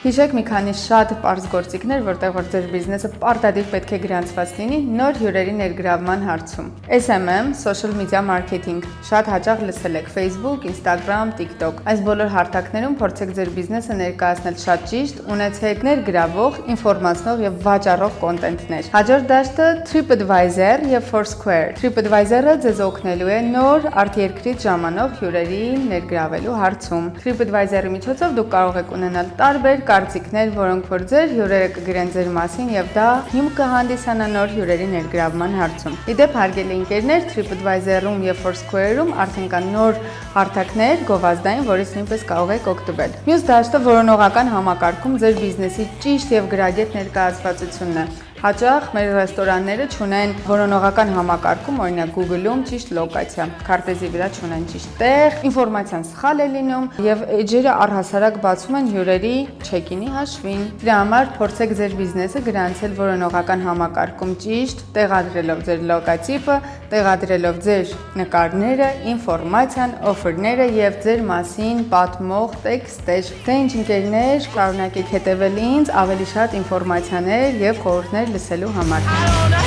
Հիշեք մի քանի շատ պարզ գործիքներ, որտեղ որ ձեր բիզնեսը պարտադիր պետք է գրանցված լինի նոր հյուրերի ներգրավման հարցում։ SMM, social media marketing, շատ հաճախ լսել եք Facebook, Instagram, TikTok։ Այս բոլոր հարթակներում փորձեք ձեր բիզնեսը ներկայացնել շատ ճիշտ, ունեցեք ներգրավող, ինֆորմացնող եւ վաճառող կոնտենտներ։ Հաջորդ դաշտը TripAdvisor եւ Foursquare։ TripAdvisor-ը ձեզ օգնելու է նոր արտերկրից ժամանող հյուրերին ներգրավելու հարցում։ TripAdvisor-ի միջոցով դուք կարող եք ունենալ տարբեր կարծիքներ, որոնք որ ձեր հյուրերը կգրեն ձեր մասին եւ դա հիմք կհանդիսանա նոր հյուրերի ներգրավման հարցում։ Իդեպ հարգելի ընկերներ, TripAdvisor-ում եւ Foursquare-ում արդեն կան նոր հարթակներ, գովազդային, որից նույնպես կարող եք օգտվել։ Մյուս դաշտը որոնողական համակարգում ձեր բիզնեսի ճիշտ եւ գրագետ ներկայացվածությունն է։ Հաճախ մեր ռեստորանները չունեն որոնողական համակարգում, օրինակ Google-ում ճիշտ լոկացիա, քարտեզի վրա չունեն ճիշտ տեղ, ինֆորմացիան սխալ է լինում եւ էջերը առհասարակ բացում են հյուրերի check-in-ի հաշվին։ Դրա համար փորձեք ձեր բիզնեսը գրանցել որոնողական համակարգում ճիշտ, տեղադրելով ձեր լոգոտիպը, տեղադրելով ձեր նկարները, ինֆորմացիան, օֆերները եւ ձեր մասին պատմող տեքստեր։ Դե ինչ ընկերներ, շարունակեք հետևել ինձ ավելի շատ ինֆորմացիաներ եւ խորհուրդներ լսելու համար։